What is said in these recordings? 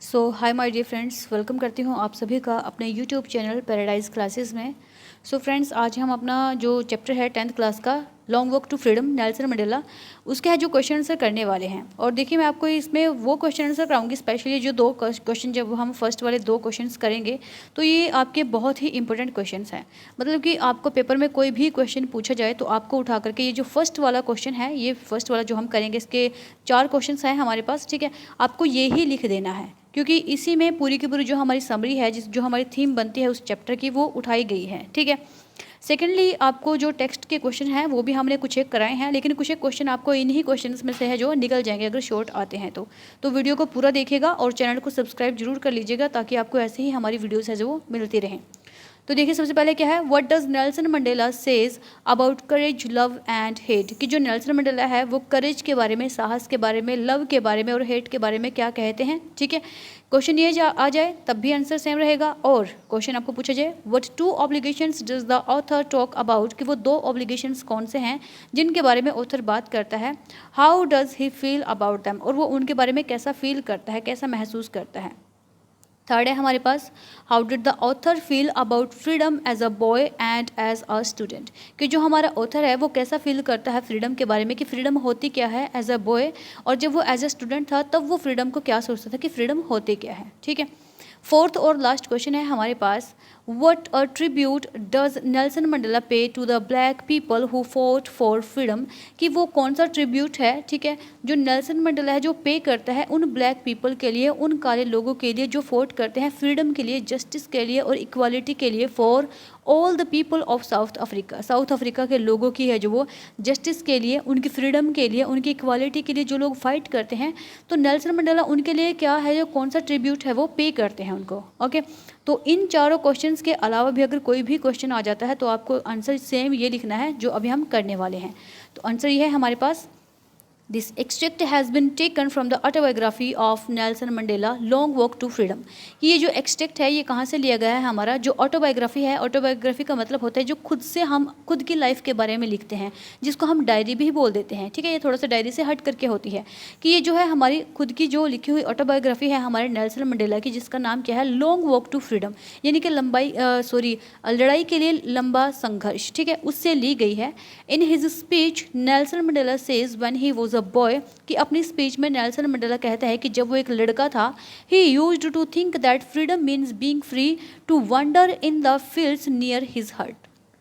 Hi my dear friends, welcome करती हूँ आप सभी का अपने यूट्यूब चैनल पैराडाइज क्लासेस में। फ्रेंड्स, आज हम अपना जो चैप्टर है 10th क्लास का Long walk to Freedom Nelson Mandela, उसके है जो क्वेश्चन आंसर करने वाले हैं। और देखिए, मैं आपको इसमें वो क्वेश्चन आंसर कराऊंगी, स्पेशली जो दो क्वेश्चन, जब हम फर्स्ट वाले दो क्वेश्चंस करेंगे तो ये आपके बहुत ही इंपॉर्टेंट क्वेश्चंस हैं। मतलब कि आपको पेपर में कोई भी क्वेश्चन पूछा जाए तो आपको उठा करके ये जो फर्स्ट वाला क्वेश्चन है, ये फर्स्ट वाला जो हम करेंगे, इसके 4 क्वेश्चन हैं हमारे पास, ठीक है। आपको ये ही लिख देना है, क्योंकि इसी में पूरी की पूरी जो हमारी समरी है, जो हमारी थीम बनती है उस चैप्टर की, वो उठाई गई है, ठीक है। सेकेंडली, आपको जो टेक्स्ट के क्वेश्चन हैं वो भी हमने कुछ एक कराए हैं, लेकिन कुछ एक क्वेश्चन आपको इन्हीं क्वेश्चंस में से है जो निकल जाएंगे अगर शॉर्ट आते हैं तो वीडियो को पूरा देखिएगा और चैनल को सब्सक्राइब जरूर कर लीजिएगा, ताकि आपको ऐसे ही हमारी वीडियोस है जो वो मिलती रहें। तो देखिए, सबसे पहले क्या है, what does Nelson Mandela says about courage, love and hate, कि जो नेल्सन मंडेला है वो करेज के बारे में, साहस के बारे में, लव के बारे में और हेट के बारे में क्या कहते हैं, ठीक है। क्वेश्चन ये आ जाए तब भी आंसर सेम रहेगा। और क्वेश्चन आपको पूछा जाए, what 2 obligations does the author talk about, कि वो 2 ऑब्लिगेशंस कौन से हैं जिनके बारे में ऑथर बात करता है। How does he feel about them, और वो उनके बारे में कैसा फील करता है, कैसा महसूस करता है। थर्ड है हमारे पास, how did the author feel about freedom as a boy and as a student, कि जो हमारा ऑथर है वो कैसा फील करता है फ्रीडम के बारे में, कि फ्रीडम होती क्या है एज अ बॉय, और जब वो एज अ स्टूडेंट था तब वो फ्रीडम को क्या सोचता था कि फ्रीडम होती क्या है, ठीक है। फोर्थ और लास्ट क्वेश्चन है हमारे पास, what a tribute does Nelson Mandela pay to the black people who fought for freedom, कि वो कौन सा ट्रिब्यूट है, ठीक है, जो नेल्सन मंडेला है जो पे करता है उन ब्लैक पीपल के लिए, उन काले लोगों के लिए जो फोट करते हैं फ्रीडम के लिए, जस्टिस के लिए और इक्वालिटी के लिए, for all the people of South Africa, south Africa के लोगों की है जो वो जस्टिस के लिए, उनकी फ्रीडम के लिए, उनकी इक्वालिटी के लिए जो लोग फाइट करते हैं, तो नेल्सन मंडेला उनके लिए क्या है, जो कौन सा ट्रिब्यूट है वो पे करते हैं उनको, ओके। तो इन चारों क्वेश्चंस के अलावा भी अगर कोई भी क्वेश्चन आ जाता है तो आपको आंसर सेम ये लिखना है जो अभी हम करने वाले हैं। तो आंसर ये है हमारे पास, this extract has been taken from the autobiography of Nelson Mandela long walk to freedom, कि ये जो एक्सट्रैक्ट है ये कहाँ से लिया गया है, हमारा जो ऑटोबायोग्राफी है, ऑटोबायोग्राफी का मतलब होता है जो खुद से हम खुद की लाइफ के बारे में लिखते हैं, जिसको हम डायरी भी बोल देते हैं, ठीक है। ये थोड़ा सा डायरी से हट करके होती है, कि ये जो है हमारी खुद की जो लिखी हुई ऑटोबायोग्राफी है हमारे नेल्सन मंडेला की, जिसका नाम क्या है, लॉन्ग वॉक टू फ्रीडम, यानी कि लड़ाई के लिए लंबा संघर्ष, ठीक है, उससे ली गई है। In his speech Nelson Mandela says when he was a boy, कि अपनी स्पीच में नेल्सन मंडेला कहता है कि जब वो एक लड़का था, he used to think that freedom means being free to wander in the fields near his hut,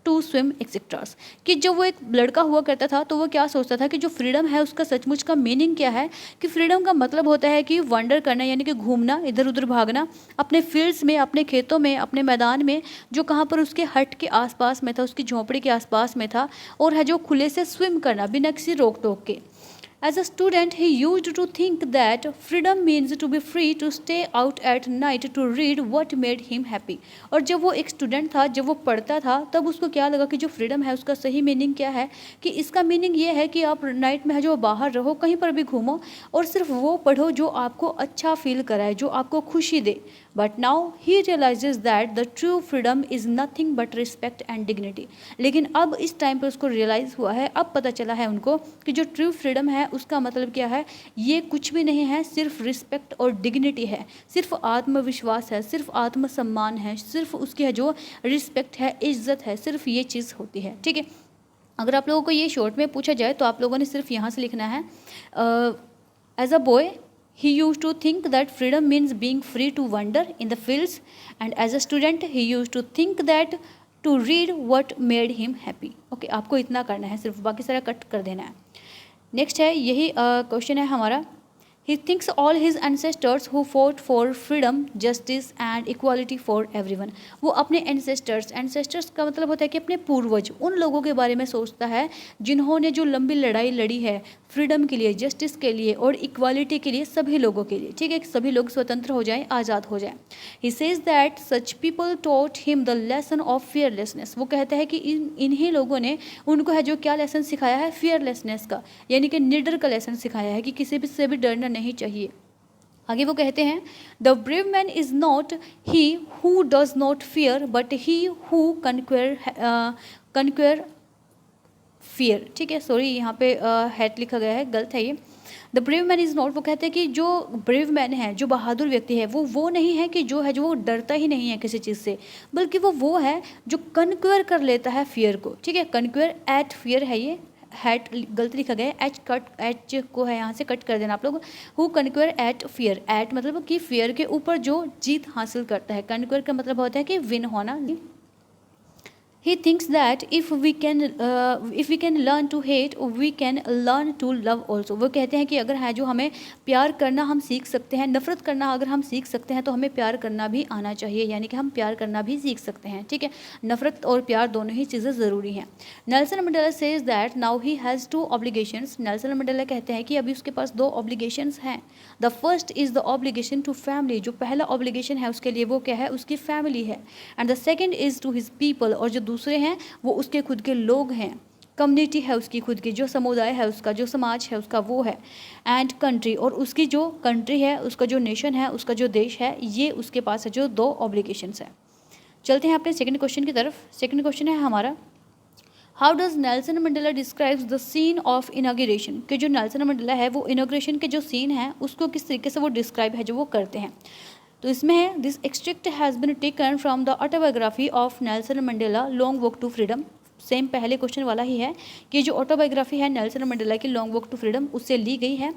to swim etcetera, कि जब वो एक लड़का हुआ करता था तो वो क्या सोचता था कि जो फ्रीडम है उसका सचमुच का मीनिंग क्या है, कि फ्रीडम का मतलब होता है कि वंडर करना, यानी कि घूमना, इधर उधर भागना, अपने फील्ड्स में, अपने खेतों में, अपने मैदान में, जो कहाँ पर उसके हट के आसपास में था, उसकी झोंपड़ी के आसपास में था, और है जो खुले से स्विम करना बिना किसी रोक टोक के। As a student, he used to think that freedom means to be free to stay out at night to read what made him happy. और जब वो एक स्टूडेंट था, जब वो पढ़ता था, तब उसको क्या लगा कि जो फ्रीडम है उसका सही मीनिंग क्या है, कि इसका मीनिंग ये है कि आप नाइट में है जो बाहर रहो, कहीं पर भी घूमो और सिर्फ वो पढ़ो जो आपको अच्छा फील कराए, जो आपको खुशी दे। But now he realises that the true freedom is nothing but respect and dignity. लेकिन अब इस टाइम पर उसको रियलाइज़ हुआ है, अब पता चला है उनको कि जो ट्रू फ्रीडम है उसका मतलब क्या है, ये कुछ भी नहीं है, सिर्फ रिस्पेक्ट और डिग्निटी है, सिर्फ आत्मविश्वास है, सिर्फ आत्मसम्मान है, सिर्फ उसकी है जो रिस्पेक्ट है, इज्जत है, सिर्फ ये चीज़ होती है, ठीक है। अगर आप लोगों को ये शॉर्ट में पूछा जाए तो आप लोगों ने सिर्फ यहाँ से लिखना है, as a boy he used to think that freedom means being free to wander in the fields, and as a student he used to think that to read what made him happy. Okay, आपको इतना करना है, सिर्फ बाकी सारा cut कर देना है। नेक्स्ट है, यही क्वेश्चन है हमारा, he thinks all his ancestors who fought for freedom, justice and equality for everyone. वो अपने एंसेस्टर्स का मतलब होता है कि अपने पूर्वज, उन लोगों के बारे में सोचता है जिन्होंने जो लंबी लड़ाई लड़ी है फ्रीडम के लिए, जस्टिस के लिए और इक्वालिटी के लिए, सभी लोगों के लिए, ठीक है, सभी लोग स्वतंत्र हो जाएं, आज़ाद हो जाएं। He says that such people taught him the lesson of fearlessness. वो कहता है कि इन्हीं लोगों ने उनको है जो क्या लेसन सिखाया है, फियरलेसनेस का, यानी कि निडर का लेसन सिखाया है, कि किसी भी से भी डरना नहीं चाहिए। आगे वो कहते हैं, the brave man is not he who does not fear but he who कन्क्वेयर fear, ठीक है, सॉरी यहाँ पे हैट लिखा गया है, गलत है ये। The brave man is not, वो कहते हैं कि जो ब्रेव मैन है, जो बहादुर व्यक्ति है, वो नहीं है कि जो है जो वो डरता ही नहीं है किसी चीज़ से, बल्कि वो है जो कन्क्वेयर कर लेता है फियर को। ठीक है, कन्क्वेयर एट फियर है, ये हैट गलत लिखा गया है, एच को है यहाँ से कट कर देना आप लोग। Who conquer at fear, at मतलब कि फियर के ऊपर जो जीत हासिल करता है, कन्क्वेयर का मतलब होता है कि विन होना। He thinks that if we can learn to hate, we can learn to love also। वो कहते हैं कि अगर है जो हमें प्यार करना हम सीख सकते हैं, नफ़रत करना अगर हम सीख सकते हैं, तो हमें प्यार करना भी आना चाहिए, यानी कि हम प्यार करना भी सीख सकते हैं। ठीक है, नफ़रत और प्यार दोनों ही चीज़ें ज़रूरी हैं। Nelson Mandela says that now he has 2 obligations. Nelson Mandela कहते हैं कि अभी उसके पास 2 ऑब्लिगेशंस हैं। The first is the obligation to family, जो पहला ऑब्लिगेशन है उसके लिए वो क्या है, उसकी फैमिली है। And the second is to his people, और जो दूसरे हैं वो उसके खुद के लोग हैं, कम्युनिटी है उसकी खुद की, जो समुदाय है उसका, जो समाज है उसका वो है। एंड कंट्री, और उसकी जो कंट्री है, उसका जो नेशन है, उसका जो देश है, ये उसके पास है जो 2 ऑब्लिगेशंस है। चलते हैं अपने सेकंड क्वेश्चन की तरफ। सेकंड क्वेश्चन है हमारा, how does Nelson Mandela describes the scene of inauguration, कि जो नेल्सन मंडेला है वो इनाग्रेशन के जो सीन है उसको किस तरीके से वो डिस्क्राइब है जो वो करते हैं। तो इसमें है, this extract has been taken from the autobiography of Nelson Mandela long walk to Freedom. Same पहले क्वेश्चन वाला ही है कि जो ऑटोबायोग्राफी है नेल्सन मंडेला की लॉन्ग वॉक टू फ्रीडम, उससे ली गई है।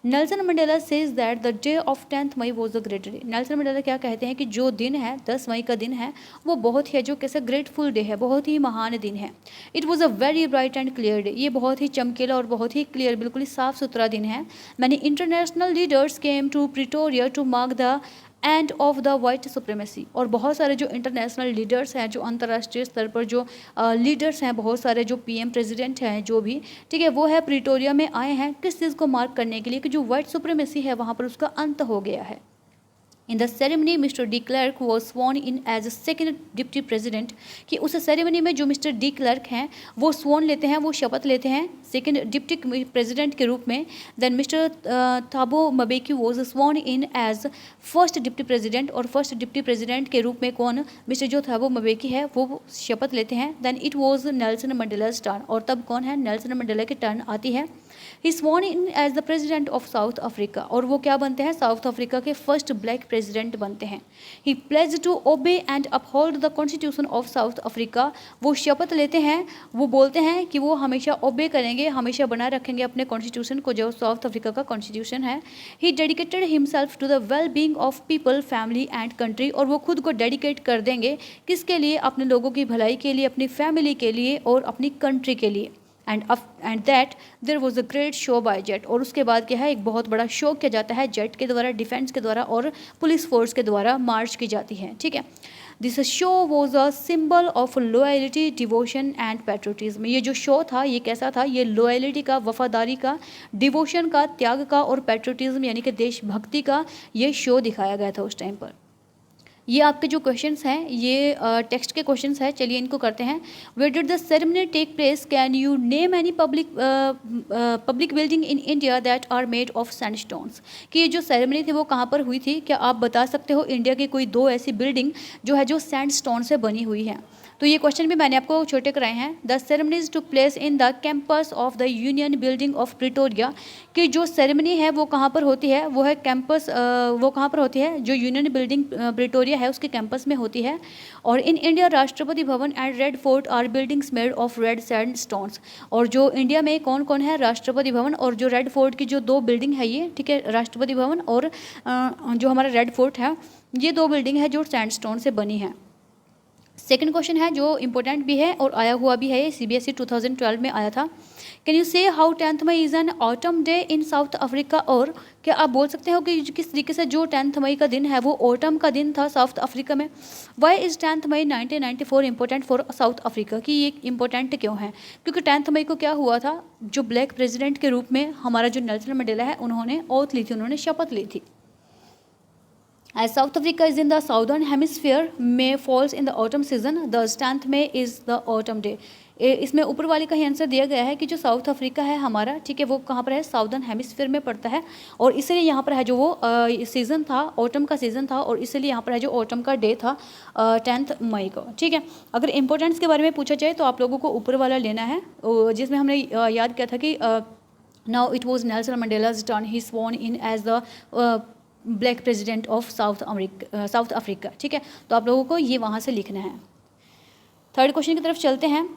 Nelson Mandela says that the day of 10th May was a great day. Nelson Mandela क्या कहते हैं कि जो दिन है 10 मई का दिन है वो बहुत ही जो कैसा ग्रेटफुल डे है, बहुत ही महान दिन है। It was a very bright and clear day, ये बहुत ही चमकीला और बहुत ही क्लियर, बिल्कुल ही साफ सुथरा दिन है। Many international leaders came to Pretoria to mark the end of the white supremacy, और बहुत सारे जो इंटरनेशनल लीडर्स हैं, जो अंतर्राष्ट्रीय स्तर पर जो लीडर्स हैं, बहुत सारे जो पीएम प्रेसिडेंट हैं जो भी, ठीक है, वो है प्रिटोरिया में आए हैं किस चीज़ को मार्क करने के लिए कि जो वाइट सुप्रीमेसी है वहाँ पर उसका अंत हो गया है। In the ceremony Mr de Klerk was sworn in as a second deputy president, कि उस सेरेमनी में जो मिस्टर डी क्लर्क हैं वो स्वॉन लेते हैं, वो शपथ लेते हैं सेकेंड डिप्टी प्रेजिडेंट के रूप में। Then Mr Thabo Mbeki was sworn in as first deputy president, और फर्स्ट डिप्टी प्रेजिडेंट के रूप में कौन, मिस्टर जो थाबो मबेकी है वो शपथ लेते हैं। Then it was Nelson Mandela's turn, और तब कौन है, नेल्सन मंडेला की टर्न आती है। He sworn in as the president of South Africa, और वो क्या बनते हैं, साउथ अफ्रीका के फर्स्ट ब्लैक प्रेजिडेंट बनते हैं। He pledge to obey and uphold the constitution of South Africa, वो शपथ लेते हैं, वो बोलते हैं कि वो हमेशा ओबे करेंगे, हमेशा बनाए रखेंगे अपने कॉन्स्टिट्यूशन को, जो साउथ अफ्रीका का कॉन्स्टिट्यूशन है। He dedicated himself to the well being of people, family and country, और वो खुद को डेडिकेट कर देंगे किसके लिए, अपने लोगों की भलाई के लिए, अपनी फैमिली के लिए और अपनी कंट्री के लिए। And that there was a great show by jet, और उसके बाद क्या है, एक बहुत बड़ा शो किया जाता है जेट के द्वारा, डिफेंस के द्वारा और पुलिस फोर्स के द्वारा मार्च की जाती है। ठीक है, this show was a symbol of loyalty, devotion and patriotism. ये जो शो था ये कैसा था, ये लॉयल्टी का, वफादारी का, डिवोशन का, त्याग का और पैट्रियोटिज्म यानी कि देशभक्ति का ये शो दिखाया गया था उस टाइम पर। ये आपके जो क्वेश्चंस हैं ये टेक्स्ट के क्वेश्चंस हैं, चलिए इनको करते हैं। Where did the ceremony take place, can you name any public building in India that are made of sandstones, कि ये जो सेरेमनी थी वो कहाँ पर हुई थी, क्या आप बता सकते हो इंडिया की कोई 2 ऐसी बिल्डिंग जो है जो सैंडस्टोन से बनी हुई है। तो ये क्वेश्चन भी मैंने आपको छोटे कराए हैं। The ceremonies took place in the campus of the union building of Pretoria, कि जो सेरेमनी है वो कहाँ पर होती है, वो है कैंपस, वो कहाँ पर होती है, जो यूनियन बिल्डिंग प्रिटोरिया है उसके कैंपस में होती है। और इन India Rashtrapati Bhavan and Red Fort are buildings made of red sandstones, और जो इंडिया में कौन कौन है, राष्ट्रपति भवन और जो रेड फोर्ट की जो 2 बिल्डिंग है ये, ठीक है, राष्ट्रपति भवन और जो हमारा रेड फोर्ट है, ये 2 बिल्डिंग है जो सैंडस्टोन से बनी है। सेकंड क्वेश्चन है जो इंपॉर्टेंट भी है और आया हुआ भी है, ये CBSE 2012 में आया था। Can you say how 10th May is an autumn day in South Africa, और क्या आप बोल सकते हो कि किस तरीके से जो 10th मई का दिन है वो ऑटम का दिन था साउथ अफ्रीका में। Why is 10th May 1994 important for South Africa, कि ये इम्पोर्टेंट क्यों है, क्योंकि 10th मई को क्या हुआ था, जो ब्लैक प्रेजिडेंट के रूप में हमारा जो नेल्सन मंडेला है उन्होंने ओथ ली थी, उन्होंने शपथ ली थी। As South Africa is in the southern hemisphere, May falls in the autumn season. Thus 10th May is the autumn day. इसमें ऊपर वाले का ही आंसर दिया गया है कि जो साउथ अफ्रीका है हमारा, ठीक है, वो कहाँ पर है, साउदर्न हेमिस्फीयर में पड़ता है, और इसलिए यहाँ पर है जो वो सीज़न था, ऑटम का सीज़न था, और इसलिए यहाँ पर है जो ऑटम का डे था 10th मई को। ठीक है, अगर इंपॉर्टेंस के बारे में पूछा जाए तो आप लोगों को ऊपर वाला लेना है, जिसमें हमने याद किया था कि Now it was Nelson Mandela's turn. He sworn in as the black president of South Africa. ठीक है, तो आप लोगों को ये वहाँ से लिखना है। थर्ड क्वेश्चन की तरफ चलते हैं।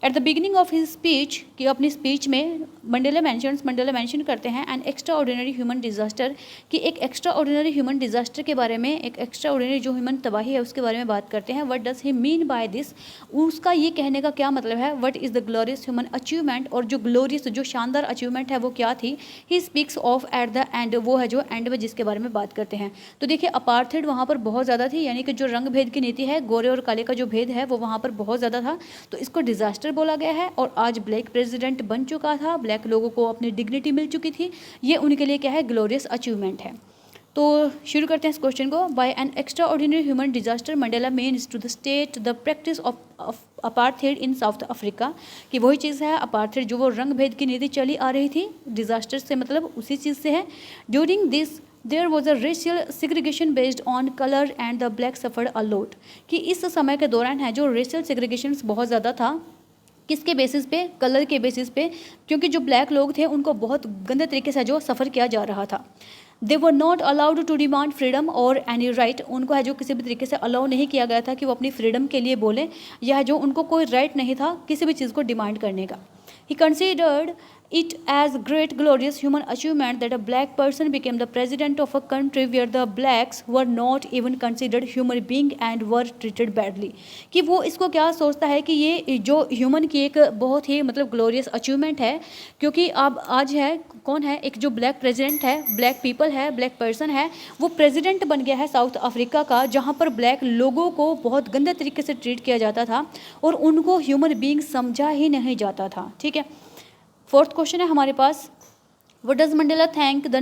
At the beginning of his speech, कि अपनी स्पीच में मंडेला मेंशन करते हैं N extraordinary human disaster, कि एक एक्स्ट्रा ऑर्डिनरी ह्यूमन डिजास्टर के बारे में, एक एक्स्ट्रा ऑर्डिनरी जो ह्यूमन तबाही है उसके बारे में बात करते हैं। What does he mean by this, उसका ये कहने का क्या मतलब है। What is the glorious human achievement, और जो ग्लोरियस जो शानदार अचीवमेंट है वो क्या थी। He speaks of at the end, वो है जो एंड में जिसके बारे में बात करते हैं। तो देखिए अपार्थाइड वहाँ पर बहुत ज़्यादा थी, यानी कि जो रंग भेद की नीति है, गोरे और काले का जो भेद है वो वहाँ पर बहुत ज़्यादा था, तो इसको डिजास्टर बोला गया है। और आज ब्लैक प्रेसिडेंट बन चुका था, ब्लैक लोगों को अपनी डिग्निटी मिल चुकी थी, ये उनके लिए क्या है, ग्लोरियस अचीवमेंट है। तो शुरू करते हैं इस क्वेश्चन को। By an extraordinary human disaster Mandela means to the state the practice of apartheid in South Africa, कि वही चीज़ है अपार्थाइड जो वो रंग भेद की नीति चली आ रही थी, डिजास्टर से मतलब उसी चीज़ से है। During this there was a racial segregation based on colour and the black suffered a lot, कि इस समय के दौरान है जो रेशियल सिग्रीगेशन बहुत ज़्यादा था, किसके बेसिस पे, कलर के बेसिस पे, क्योंकि जो ब्लैक लोग थे उनको बहुत गंदे तरीके से जो सफ़र किया जा रहा था। They were not allowed to demand freedom और एनी राइट, उनको है जो किसी भी तरीके से अलाउ नहीं किया गया था कि वो अपनी फ्रीडम के लिए बोले, या जो उनको कोई राइट नहीं था किसी भी चीज़ को डिमांड करने का। He considered it as great glorious human achievement that a black person became the president of a country where the blacks were not even considered human being and were treated badly, कि वो इसको क्या सोचता है कि ये जो human की एक बहुत ही मतलब ग्लोरियस अचीवमेंट है, क्योंकि अब आज है कौन है, एक जो ब्लैक प्रेसिडेंट है, ब्लैक पीपल है, ब्लैक पर्सन है, वो प्रेसिडेंट बन गया है साउथ अफ्रीका का, जहाँ पर ब्लैक लोगों को बहुत गंदे तरीके से ट्रीट किया जाता था और उनको ह्यूमन बीइंग समझा ही नहीं जाता था। ठीक है, फोर्थ क्वेश्चन है हमारे पास, what does Mandela thank the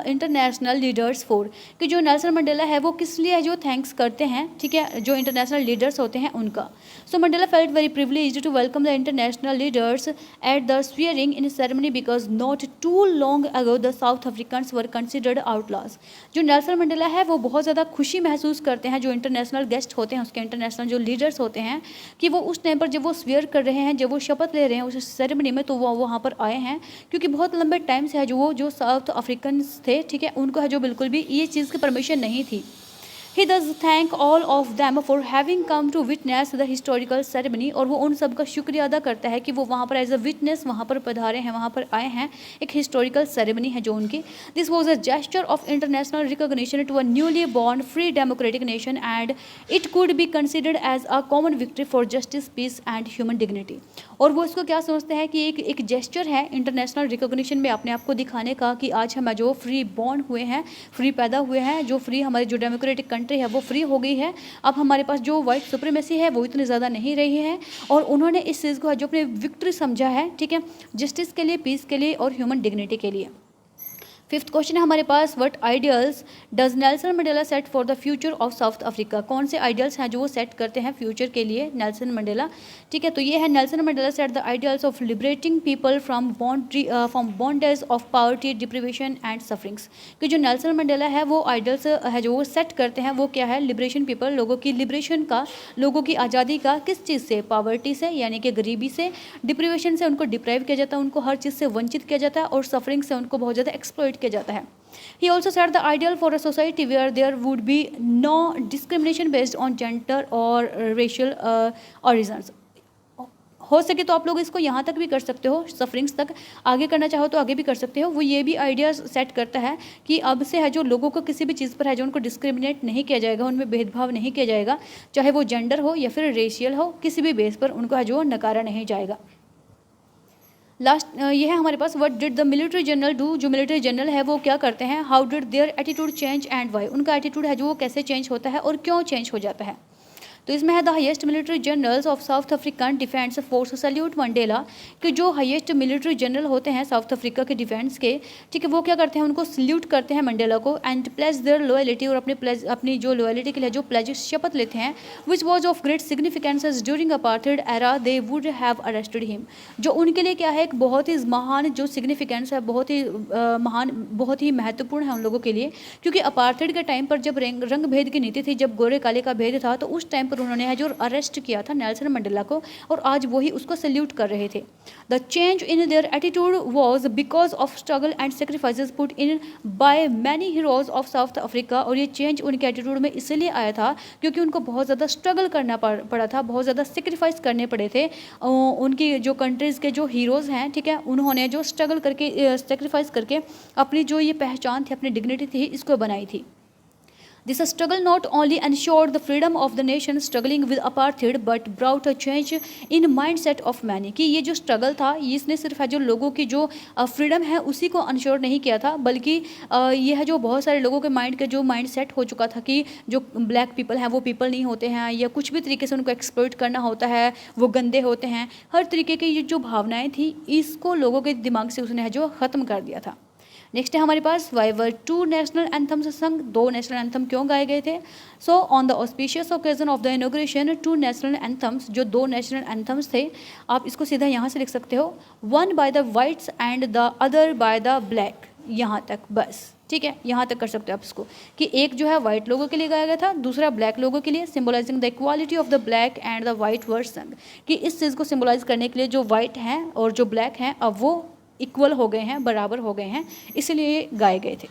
international leaders for, कि जो नेल्सन मंडेला है वो किस लिए जो थैंक्स करते हैं, ठीक है, जो इंटरनेशनल लीडर्स होते हैं उनका। So Mandela felt very privileged to welcome the international leaders at the swearing in ceremony because not too long ago the South Africans were considered outlaws. जो नेल्सन मंडेला है वो बहुत ज़्यादा खुशी महसूस करते हैं, जो इंटरनेशनल गेस्ट होते हैं उसके, इंटरनेशनल जो लीडर्स होते हैं, कि वो उस टाइम पर जब वो स्वेयर कर रहे हैं, जब वो शपथ ले रहे हैं उस सेरेमनी में, तो वो वहाँ पर आए हैं, क्योंकि बहुत लंबे टाइम से है जो साउथ अफ्रीकन थे, ठीक है, उनको है जो बिल्कुल भी ये चीज़ की परमिशन नहीं थी। He does thank all of them for having come to witness the historical ceremony, और वो उन सब का शुक्रिया अदा करता है कि वो वहाँ पर एज अ विटनेस वहाँ पर पधारे हैं, वहाँ पर आए हैं, एक हिस्टोरिकल सेरेमनी है जो उनकी। This was a gesture of international recognition to a newly born free democratic nation and it could be considered as a common victory for justice, peace and human dignity. और वो इसको क्या समझते हैं कि एक जेस्चर है इंटरनेशनल रिकॉग्निशन में अपने आप को दिखाने का, कि आज हम जो फ्री बॉर्न हुए हैं, फ्री पैदा हुए हैं, जो फ्री हमारी जो डेमोक्रेटिक कंट्री है वो फ्री हो गई है, अब हमारे पास जो वाइट सुप्रीमेसी है वो इतनी ज़्यादा नहीं रही है, और उन्होंने इस चीज़ को जो अपने विक्ट्री समझा है, ठीक है, जस्टिस के लिए, पीस के लिए और ह्यूमन डिग्निटी के लिए। फिफ्थ क्वेश्चन है हमारे पास, what ideals does Nelson Mandela set for the future of South Africa, कौन से आइडियल्स हैं जो वो सेट करते हैं फ्यूचर के लिए नेल्सन मंडेला। ठीक है, तो ये है Nelson Mandela set the ideals of liberating people from bondage of poverty, deprivation and sufferings, कि जो नेल्सन मंडेला है वो आइडियल्स है जो वो सेट करते हैं, वो क्या है, लिबरेशन पीपल, लोगों की लिबरेशन का, लोगों की आज़ादी का, किस चीज़ से, पॉवर्टी से यानी कि गरीबी से, डिप्रिवेशन से उनको डिप्राइव किया जाता है, उनको हर चीज़ से वंचित किया जाता है, और सफरिंग से उनको बहुत ज़्यादा एक्सप्लॉइट किया जाता है। He also set the ideal for a society where there would be no discrimination based on gender or racial origins. हो सके तो आप लोग इसको यहाँ तक भी कर सकते हो, सफरिंग्स तक, आगे करना चाहो तो आगे भी कर सकते हो। वो ये भी आइडिया सेट करता है कि अब से है जो लोगों को किसी भी चीज़ पर है जो उनको डिस्क्रिमिनेट नहीं किया जाएगा, उनमें भेदभाव नहीं किया जाएगा, चाहे वो जेंडर हो या फिर रेशियल हो, किसी भी बेस पर उनको है जो नकारा नहीं जाएगा। लास्ट ये है हमारे पास, what did the military general do, जो मिलिट्री जनरल है वो क्या करते हैं, how did their attitude change and why, उनका एटीट्यूड है जो वो कैसे चेंज होता है और क्यों चेंज हो जाता है। तो इसमें है the highest military generals of South African defence force salute Mandela, कि जो हाईएस्ट मिलिट्री जनरल होते हैं साउथ अफ्रीका के डिफेंस के, ठीक है, वो क्या करते हैं, उनको सल्यूट करते हैं मंडेला को, एंड प्लेज देयर लॉयलिटी, और अपनी जो लॉयलिटी के लिए जो प्लेज शपथ लेते हैं, which was of great significance during apartheid era they would have arrested him, जो उनके लिए क्या है, एक बहुत ही महान जो सिग्निफिकेंस है, बहुत ही महान, बहुत ही महत्वपूर्ण है उन लोगों के लिए, क्योंकि अपार्थाइड के टाइम पर जब रंग भेद की नीति थी, जब गोरे काले का भेद था, तो उस टाइम पर उन्होंने है जो अरेस्ट किया था नेल्सन मंडेला को, और आज वही उसको सल्यूट कर रहे थे। The change in their attitude was because of struggle and sacrifices put in by many heroes of South Africa. और ये चेंज उनके एटीट्यूड में इसलिए आया था क्योंकि उनको बहुत ज़्यादा स्ट्रगल करना पड़ा था, बहुत ज़्यादा सेक्रीफाइस करने पड़े थे। उनकी जो कंट्रीज़ के जो हीरोज़ हैं, ठीक है, उन्होंने जो स्ट्रगल करके सेक्रीफाइस करके अपनी जो ये पहचान थी, अपनी डिग्निटी थी, इसको बनाई थी। This struggle not only ensured the freedom of the nation struggling with apartheid but brought a change in mindset of many। कि ये जो स्ट्रगल था इसने सिर्फ है जो लोगों की जो फ्रीडम है उसी को इंश्योर नहीं किया था, बल्कि ये है जो बहुत सारे लोगों के माइंड का जो माइंड सेट हो चुका था कि जो ब्लैक पीपल हैं वो पीपल नहीं होते हैं, या कुछ भी तरीके से उनको एक्सप्लॉइट करना होता है, वो गंदे होते हैं, हर तरीके की ये जो भावनाएँ थी इसको लोगों के दिमाग से उसने है जो ख़त्म कर दिया था। नेक्स्ट है हमारे पास वाई वर 2 नेशनल एंथम्स संग, 2 नेशनल एंथम क्यों गाए गए थे। So on the auspicious occasion of the inauguration 2 national anthems, जो 2 नेशनल एंथम्स थे, आप इसको सीधा यहाँ से लिख सकते हो, one by the whites and the other by the black, यहाँ तक बस, ठीक है, यहाँ तक कर सकते हो आप इसको, कि एक जो है वाइट लोगों के लिए गाया गया था, दूसरा ब्लैक लोगों के लिए, symbolising the equality of the black and the white were sung, कि इस चीज़ को सिम्बोलाइज करने के लिए जो वाइट हैं और जो ब्लैक हैं अब वो इक्वल हो गए हैं, बराबर हो गए हैं, इसलिए गाए गए थे।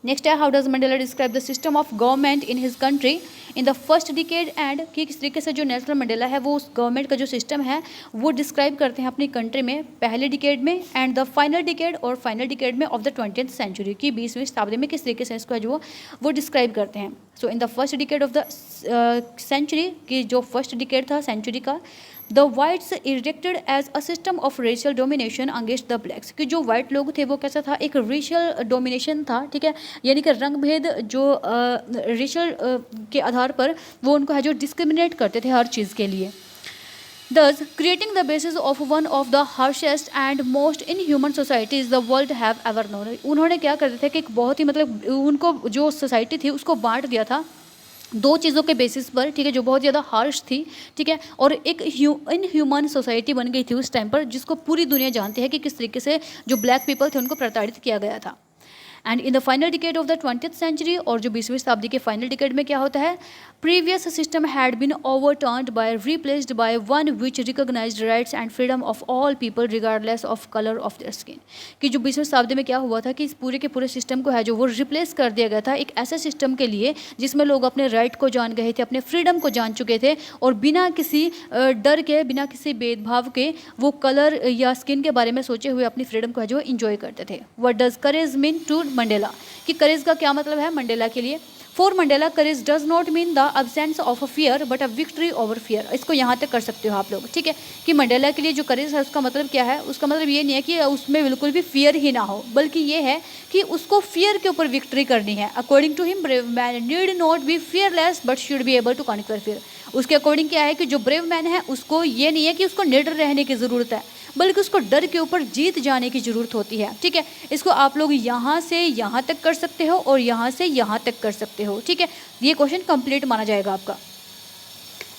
नेक्स्ट है how does Mandela describe the system of government in his country in the first decade and, कि किस तरीके से जो नेल्सन मंडेला है वो उस गवर्नमेंट का जो सिस्टम है वो डिस्क्राइब करते हैं अपनी कंट्री में पहले डिकेड में एंड द फाइनल डिकेड, और फाइनल डिकेड में ऑफ द 20th सेंचुरी, की 20वीं शताब्दी में किस तरीके से इसको जो वो डिस्क्राइब करते हैं। So in the first decade of the century, की जो फर्स्ट डिकेड था सेंचुरी का, the whites erected as a system of racial domination against the blacks, कि जो वाइट लोग थे वो कैसा था, एक रेशियल डोमिनेशन था, ठीक है, यानी कि रंग भेद जो रेशियल के आधार पर वो उनको है जो डिस्क्रिमिनेट करते थे हर चीज़ के लिए। Thus, creating the basis of one of the harshest and most inhuman societies the world have ever known। उन्होंने क्या करते थे कि एक बहुत ही मतलब उनको जो सोसाइटी थी उसको बांट दिया था 2 चीज़ों के बेसिस पर, ठीक है, जो बहुत ज़्यादा हार्श थी, ठीक है, और एक इनह्यूमन सोसाइटी बन गई थी उस टाइम पर, जिसको पूरी दुनिया जानती है कि किस तरीके से जो ब्लैक पीपल थे उनको प्रताड़ित किया गया था। And in the final decade of the 20th century, और जो 20वीं शताब्दी के फाइनल डिकेड में क्या होता है, previous system had been overturned by replaced by one which recognised rights and freedom of all people regardless of colour of their skin. कि जो 20वीं शताब्दी में क्या हुआ था कि इस पूरे के पूरे सिस्टम को है जो वो रिप्लेस कर दिया गया था एक ऐसे सिस्टम के लिए जिसमें लोग अपने राइट को जान गए थे, अपने फ्रीडम को जान चुके थे, और बिना किसी डर के, बिना किसी भेदभाव के वो कलर या स्किन के बारे में सोचे हुए अपनी फ्रीडम को है जो इन्जॉय करते थे। What does courage mean to Mandela, कि करेज का क्या मतलब है मंडेला के लिए। For Mandela courage does not mean the absence of a fear but a victory over fear. इसको यहाँ तक कर सकते हो आप लोग, ठीक है, कि मंडेला के लिए जो करेज है उसका मतलब क्या है, उसका मतलब ये नहीं है कि उसमें बिल्कुल भी फियर ही ना हो, बल्कि ये है कि उसको फियर के ऊपर विक्ट्री करनी है। According to him brave man need not be fearless but should be able to conquer fear. उसके अकॉर्डिंग क्या है कि जो ब्रेव मैन है उसको ये नहीं है कि उसको निडर रहने की ज़रूरत है, बल्कि उसको डर के ऊपर जीत जाने की ज़रूरत होती है, ठीक है। इसको आप लोग यहाँ से यहाँ तक कर सकते हो और यहाँ से यहाँ तक कर सकते हो, ठीक है। ये क्वेश्चन कंप्लीट माना जाएगा आपका।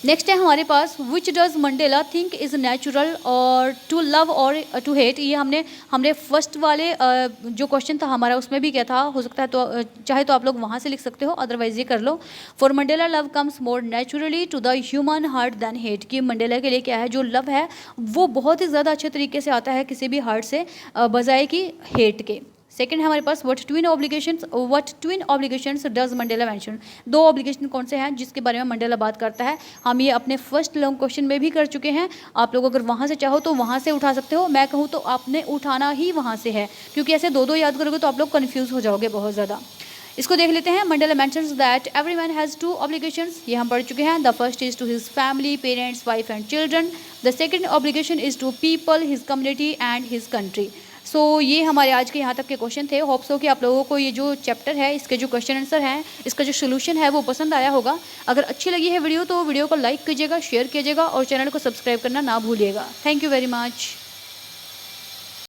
नेक्स्ट है हमारे पास which does Mandela think is natural or to love or to hate. ये हमने फर्स्ट वाले जो क्वेश्चन था हमारा उसमें भी क्या था, हो सकता है तो चाहे तो आप लोग वहाँ से लिख सकते हो, अदरवाइज ये कर लो। For Mandela love comes more naturally to the human heart than hate. कि मंडेला के लिए क्या है, जो लव है वो बहुत ही ज़्यादा अच्छे तरीके से आता है किसी भी हार्ट से बजाय कि हेट के। सेकंड है हमारे पास what twin obligations does Mandela mention. 2 obligation कौन से हैं जिसके बारे में मंडेला बात करता है, हम ये अपने फर्स्ट लॉन्ग क्वेश्चन में भी कर चुके हैं। आप लोग अगर वहाँ से चाहो तो वहाँ से उठा सकते हो, मैं कहूँ तो आपने उठाना ही वहाँ से है, क्योंकि ऐसे 2 याद करोगे तो आप लोग कन्फ्यूज़ हो जाओगे बहुत ज़्यादा। इसको देख लेते हैं। Mandela mentions that every man has 2 obligations, ये हम पढ़ चुके हैं। The first is to his family, parents, wife and children. The second obligation is to people, his community and his country. So ये हमारे आज के यहाँ तक के क्वेश्चन थे। होप सो कि आप लोगों को ये जो चैप्टर है इसके जो क्वेश्चन आंसर हैं, इसका जो सोल्यूशन है वो पसंद आया होगा। अगर अच्छी लगी है वीडियो तो वीडियो को लाइक कीजिएगा, शेयर कीजिएगा और चैनल को सब्सक्राइब करना ना भूलिएगा। Thank you very much.